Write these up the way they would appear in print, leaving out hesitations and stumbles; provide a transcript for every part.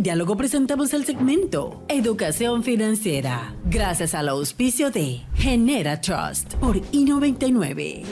Diálogo presentamos el segmento Educación Financiera, gracias al auspicio de Genera Trust por I99.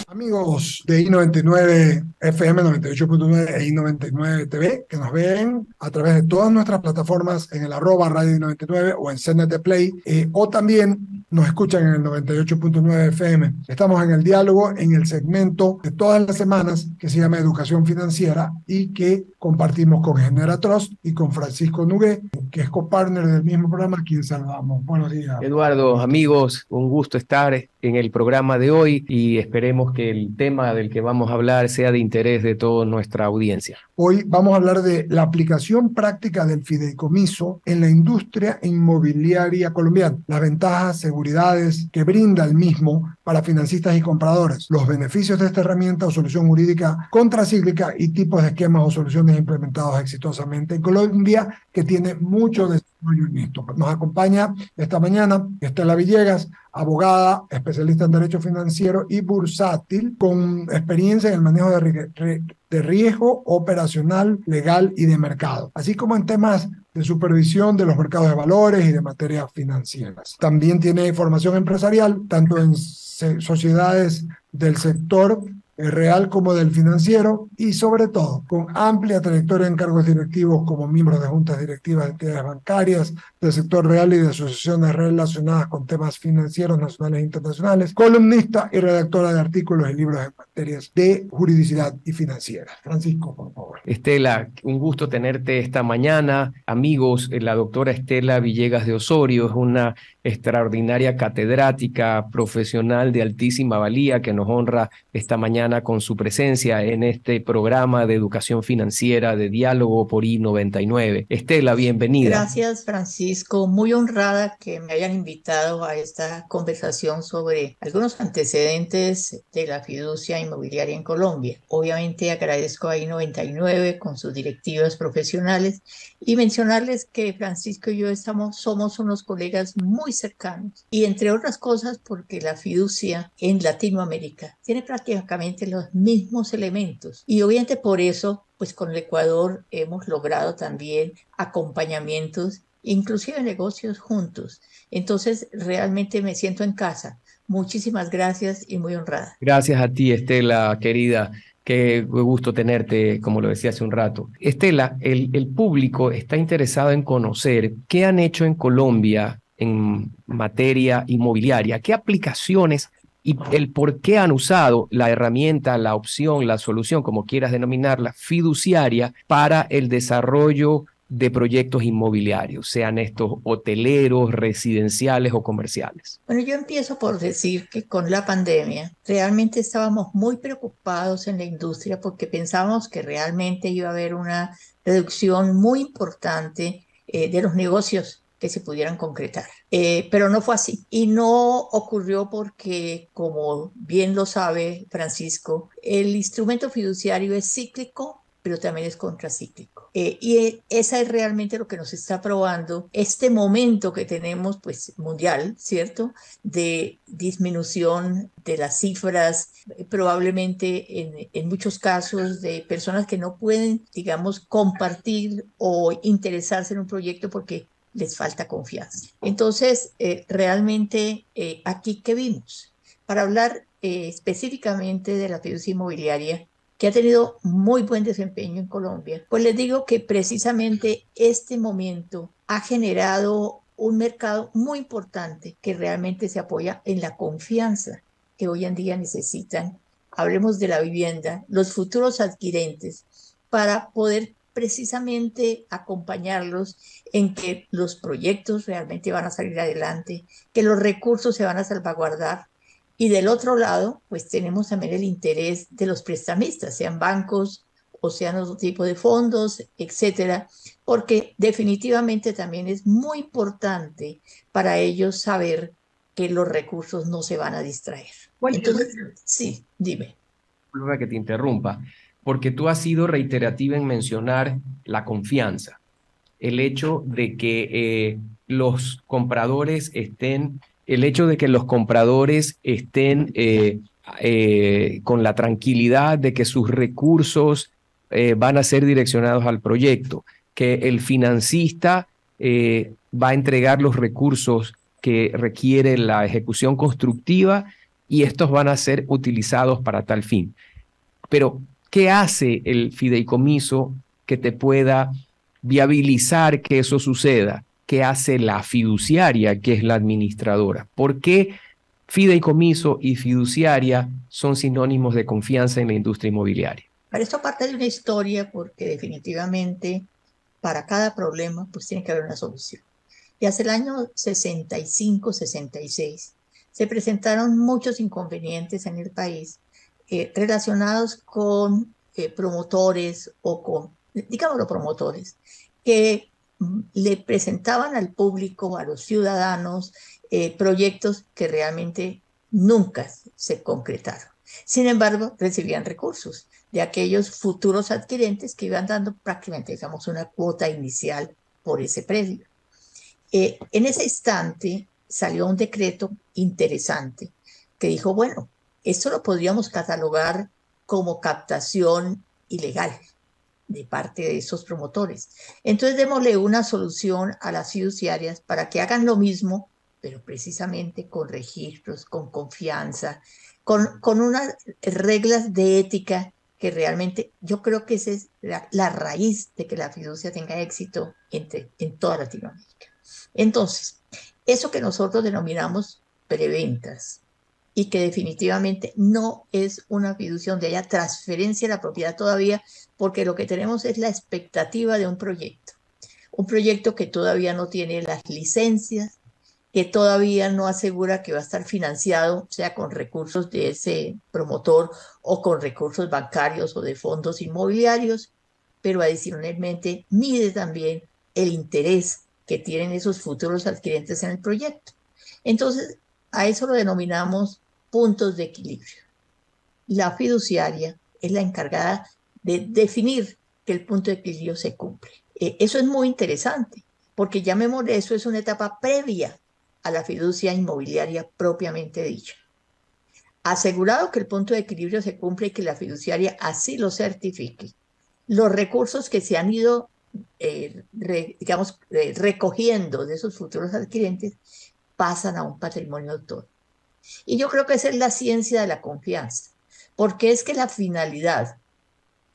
Amigos de I99 FM 98.9 e I99 TV, que nos ven a través de todas nuestras plataformas en el @Radio I99 o en CNT Play, o también nos escuchan en el 98.9 FM. Estamos en el diálogo en el segmento de todas las semanas que se llama Educación Financiera y que compartimos con Genera Trust y con Francisco Nugué, que es copartner del mismo programa, a quien saludamos. Buenos días. Eduardo, amigos, un gusto estar en el programa de hoy y esperemos que el tema del que vamos a hablar sea de interés de toda nuestra audiencia. Hoy vamos a hablar de la aplicación práctica del fideicomiso en la industria inmobiliaria colombiana, las ventajas, seguridades que brinda el mismo para financistas y compradores, los beneficios de esta herramienta o solución jurídica contracíclica y tipos de esquemas o soluciones implementados exitosamente en Colombia, que tiene mucho desarrollo en esto. Nos acompaña esta mañana Estela Villegas, abogada, especialista en derecho financiero y bursátil, con experiencia en el manejo de riesgo operacional, legal y de mercado, así como en temas de supervisión de los mercados de valores y de materias financieras. También tiene formación empresarial, tanto en sociedades del sector real como del financiero, y sobre todo con amplia trayectoria en cargos directivos como miembro de juntas directivas de entidades bancarias, del sector real y de asociaciones relacionadas con temas financieros nacionales e internacionales, columnista y redactora de artículos y libros en materias de juridicidad y financiera. Francisco, por favor. Estela, un gusto tenerte esta mañana. Amigos, la doctora Estela Villegas de Osorio es una extraordinaria catedrática profesional de altísima valía que nos honra esta mañana con su presencia en este programa de educación financiera de diálogo por I99. Estela, bienvenida. Gracias, Francisco. Muy honrada que me hayan invitado a esta conversación sobre algunos antecedentes de la fiducia inmobiliaria en Colombia. Obviamente agradezco a I99 con sus directivas profesionales y mencionarles que Francisco y yo somos unos colegas muy cercanos, y entre otras cosas porque la fiducia en Latinoamérica tiene prácticamente los mismos elementos, y obviamente por eso pues con el Ecuador hemos logrado también acompañamientos, inclusive negocios juntos. Entonces realmente me siento en casa. Muchísimas gracias y muy honrada. Gracias a ti, Estela, querida. Qué gusto tenerte, como lo decía hace un rato. Estela, el público está interesado en conocer qué han hecho en Colombia en materia inmobiliaria, qué aplicaciones y el por qué han usado la herramienta, la opción, la solución, como quieras denominarla, fiduciaria para el desarrollo de proyectos inmobiliarios, sean estos hoteleros, residenciales o comerciales. Bueno, yo empiezo por decir que con la pandemia realmente estábamos muy preocupados en la industria porque pensábamos que realmente iba a haber una reducción muy importante de los negocios que se pudieran concretar. Pero no fue así. Y no ocurrió porque, como bien lo sabe Francisco, el instrumento fiduciario es cíclico, pero también es contracíclico. Y esa es realmente lo que nos está probando este momento que tenemos, pues, mundial, ¿cierto?, de disminución de las cifras, probablemente en muchos casos de personas que no pueden, digamos, compartir o interesarse en un proyecto porque les falta confianza. Entonces, realmente, aquí, ¿qué vimos? Para hablar específicamente de la fiducia inmobiliaria, que ha tenido muy buen desempeño en Colombia, pues les digo que precisamente este momento ha generado un mercado muy importante que realmente se apoya en la confianza que hoy en día necesitan, hablemos de la vivienda, los futuros adquirentes, para poder precisamente acompañarlos en que los proyectos realmente van a salir adelante, que los recursos se van a salvaguardar. Y del otro lado, pues tenemos también el interés de los prestamistas, sean bancos o sean otro tipo de fondos, etcétera, porque definitivamente también es muy importante para ellos saber que los recursos no se van a distraer. Entonces, sí, dime. Disculpa que te interrumpa, porque tú has sido reiterativa en mencionar la confianza, el hecho de que los compradores estén con la tranquilidad de que sus recursos van a ser direccionados al proyecto, que el financista va a entregar los recursos que requiere la ejecución constructiva y estos van a ser utilizados para tal fin. Pero, ¿qué hace el fideicomiso que te pueda viabilizar que eso suceda? ¿Qué hace la fiduciaria, que es la administradora? ¿Por qué fideicomiso y fiduciaria son sinónimos de confianza en la industria inmobiliaria? Para esto parte de una historia, porque definitivamente para cada problema pues tiene que haber una solución. Y hacia el año 65-66 se presentaron muchos inconvenientes en el país relacionados con promotores o con, digámoslo, promotores que le presentaban al público, a los ciudadanos, proyectos que realmente nunca se concretaron. Sin embargo, recibían recursos de aquellos futuros adquirentes que iban dando prácticamente, digamos, una cuota inicial por ese predio. En ese instante salió un decreto interesante que dijo, bueno, esto lo podríamos catalogar como captación ilegal de parte de esos promotores. Entonces démosle una solución a las fiduciarias para que hagan lo mismo, pero precisamente con registros, con confianza, con unas reglas de ética que realmente yo creo que esa es la raíz de que la fiducia tenga éxito en toda Latinoamérica. Entonces, eso que nosotros denominamos preventas y que definitivamente no es una fiducia donde haya transferencia de la propiedad todavía, porque lo que tenemos es la expectativa de un proyecto que todavía no tiene las licencias, que todavía no asegura que va a estar financiado, sea con recursos de ese promotor o con recursos bancarios o de fondos inmobiliarios, pero adicionalmente mide también el interés que tienen esos futuros adquirentes en el proyecto. Entonces, a eso lo denominamos puntos de equilibrio. La fiduciaria es la encargada de definir que el punto de equilibrio se cumple. Eso es muy interesante, porque llamémosle, eso es una etapa previa a la fiducia inmobiliaria propiamente dicha. Asegurado que el punto de equilibrio se cumple y que la fiduciaria así lo certifique, los recursos que se han ido recogiendo de esos futuros adquirentes pasan a un patrimonio autónomo. Y yo creo que esa es la ciencia de la confianza, porque es que la finalidad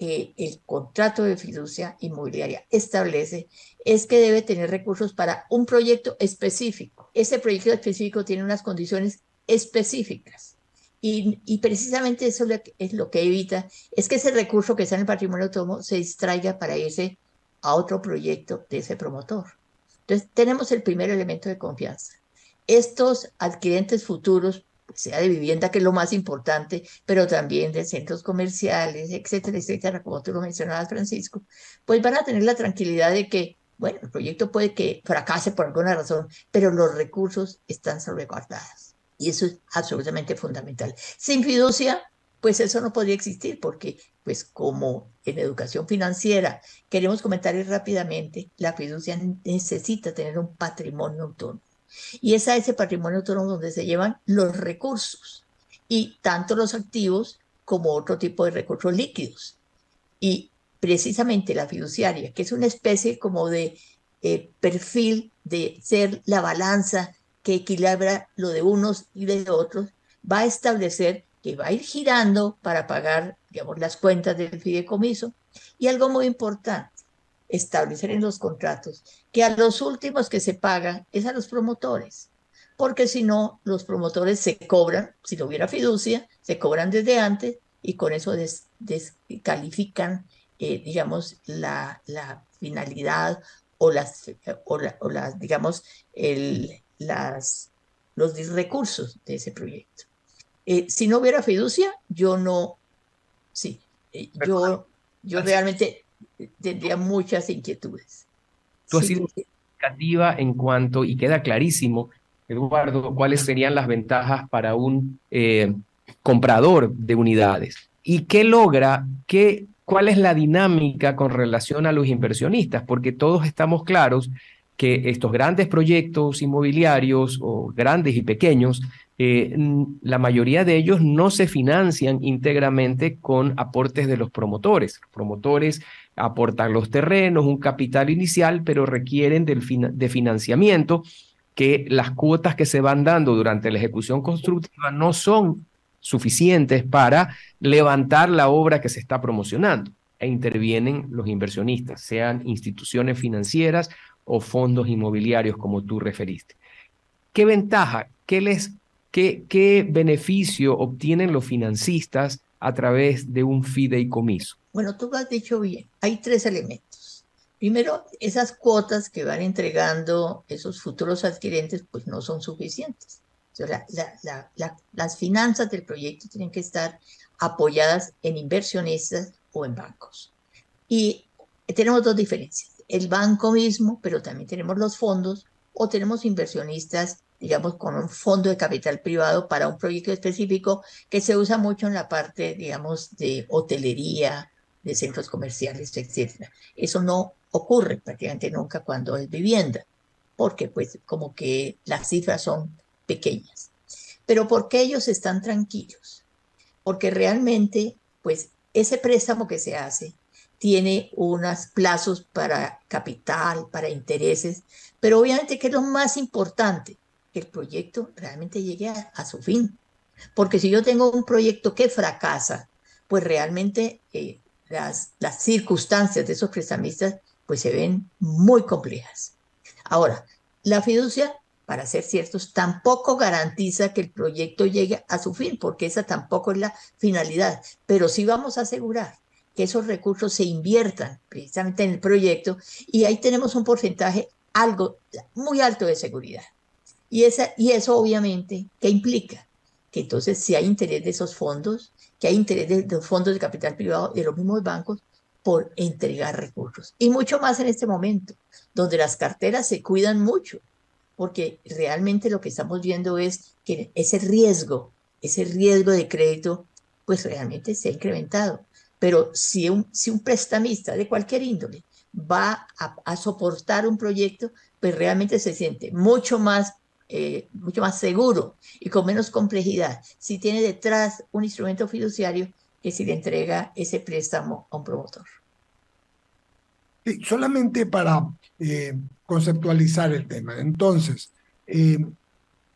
el contrato de fiducia inmobiliaria establece es que debe tener recursos para un proyecto específico. Ese proyecto específico tiene unas condiciones específicas y precisamente eso es lo que evita, es que ese recurso que está en el patrimonio autónomo se distraiga para irse a otro proyecto de ese promotor. Entonces tenemos el primer elemento de confianza. Estos adquirentes futuros, sea de vivienda, que es lo más importante, pero también de centros comerciales, etcétera, etcétera, como tú lo mencionabas, Francisco, pues van a tener la tranquilidad de que, bueno, el proyecto puede que fracase por alguna razón, pero los recursos están salvaguardados. Y eso es absolutamente fundamental. Sin fiducia, pues eso no podría existir, porque, pues como en educación financiera, queremos comentar rápidamente, la fiducia necesita tener un patrimonio autónomo. Y es a ese patrimonio autónomo donde se llevan los recursos, y tanto los activos como otro tipo de recursos líquidos. Y precisamente la fiduciaria, que es una especie como de perfil de ser la balanza que equilibra lo de unos y de otros, va a establecer que va a ir girando para pagar, digamos, las cuentas del fideicomiso. Y algo muy importante, establecer en los contratos que a los últimos que se pagan es a los promotores, porque si no, los promotores se cobran, si no hubiera fiducia, se cobran desde antes y con eso descalifican, digamos, la finalidad o digamos, los recursos de ese proyecto. Si no hubiera fiducia, yo realmente tendría muchas inquietudes. Tú has sido significativa en cuanto, y queda clarísimo, Eduardo, cuáles serían las ventajas para un comprador de unidades. ¿Y qué logra? ¿Cuál es la dinámica con relación a los inversionistas? Porque todos estamos claros que estos grandes proyectos inmobiliarios o grandes y pequeños, la mayoría de ellos no se financian íntegramente con aportes de los promotores. Los promotores aportan los terrenos, un capital inicial, pero requieren de financiamiento, que las cuotas que se van dando durante la ejecución constructiva no son suficientes para levantar la obra que se está promocionando, e intervienen los inversionistas, sean instituciones financieras o fondos inmobiliarios, como tú referiste. ¿Qué ventaja, qué beneficio obtienen los financistas a través de un fideicomiso? Bueno, tú lo has dicho bien. Hay 3 elementos. Primero, esas cuotas que van entregando esos futuros adquirentes, pues no son suficientes. O sea, las finanzas del proyecto tienen que estar apoyadas en inversionistas o en bancos. Y tenemos 2 diferencias. El banco mismo, pero también tenemos los fondos, o tenemos inversionistas, digamos, con un fondo de capital privado para un proyecto específico que se usa mucho en la parte, digamos, de hotelería, de centros comerciales, etc. Eso no ocurre prácticamente nunca cuando es vivienda, porque pues como que las cifras son pequeñas. Pero ¿por qué ellos están tranquilos? Porque realmente, pues, ese préstamo que se hace tiene unos plazos para capital, para intereses, pero obviamente, ¿qué es lo más importante? Que el proyecto realmente llegue a su fin. Porque si yo tengo un proyecto que fracasa, pues realmente las circunstancias de esos prestamistas pues se ven muy complejas. Ahora, la fiducia, para ser ciertos, tampoco garantiza que el proyecto llegue a su fin, porque esa tampoco es la finalidad, pero sí vamos a asegurar que esos recursos se inviertan precisamente en el proyecto, y ahí tenemos un porcentaje muy alto de seguridad. Y eso obviamente, ¿qué implica? Que entonces si hay interés de esos fondos, que hay interés de los fondos de capital privado, de los mismos bancos, por entregar recursos. Y mucho más en este momento, donde las carteras se cuidan mucho, porque realmente lo que estamos viendo es que ese riesgo de crédito, pues realmente se ha incrementado. Pero si un prestamista de cualquier índole va a soportar un proyecto, pues realmente se siente mucho más seguro y con menos complejidad si tiene detrás un instrumento fiduciario que si le entrega ese préstamo a un promotor. Sí, solamente para conceptualizar el tema. Entonces,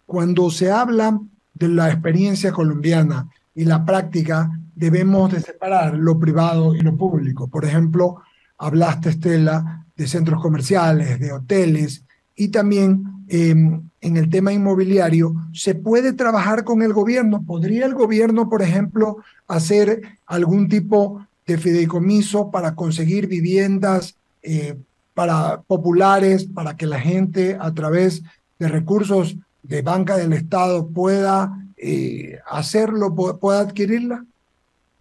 cuando se habla de la experiencia colombiana y la práctica, debemos de separar lo privado y lo público. Por ejemplo, hablaste, Estela, de centros comerciales, de hoteles, y también en el tema inmobiliario, ¿se puede trabajar con el gobierno? ¿Podría el gobierno, por ejemplo, hacer algún tipo de fideicomiso para conseguir viviendas para populares, para que la gente a través de recursos de banca del Estado pueda hacerlo, pueda adquirirla?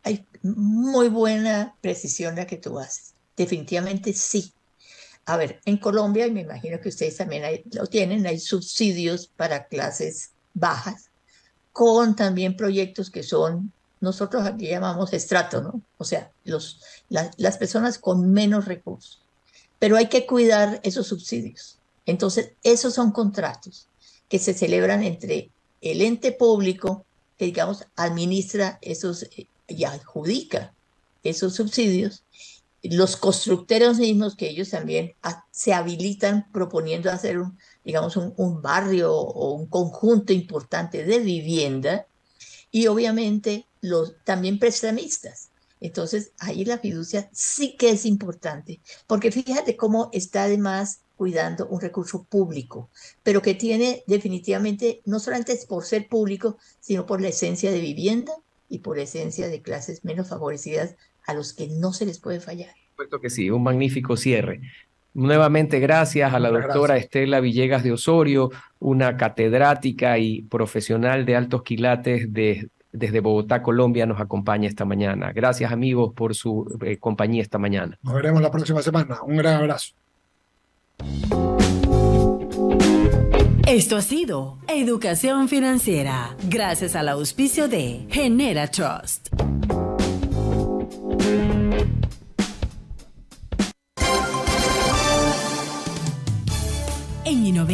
Hay muy buena precisión la que tú haces. Definitivamente sí. A ver, en Colombia, y me imagino que ustedes también lo tienen, hay subsidios para clases bajas, con también proyectos que son, nosotros aquí llamamos estrato, ¿no? O sea, las personas con menos recursos. Pero hay que cuidar esos subsidios. Entonces, esos son contratos que se celebran entre el ente público, que digamos administra esos y adjudica esos subsidios, los constructores mismos, que ellos también se habilitan proponiendo hacer un barrio o un conjunto importante de vivienda, y obviamente también prestamistas. Entonces, ahí la fiducia sí que es importante, porque fíjate cómo está además cuidando un recurso público, pero que tiene definitivamente, no solamente es por ser público, sino por la esencia de vivienda y por la esencia de clases menos favorecidas a los que no se les puede fallar. Supuesto que sí, un magnífico cierre. Nuevamente gracias a la doctora Estela Villegas de Osorio, una catedrática y profesional de altos quilates desde Bogotá, Colombia, nos acompaña esta mañana. Gracias, amigos, por su compañía esta mañana. Nos veremos la próxima semana. Un gran abrazo. Esto ha sido Educación Financiera, gracias al auspicio de Genera Trust. en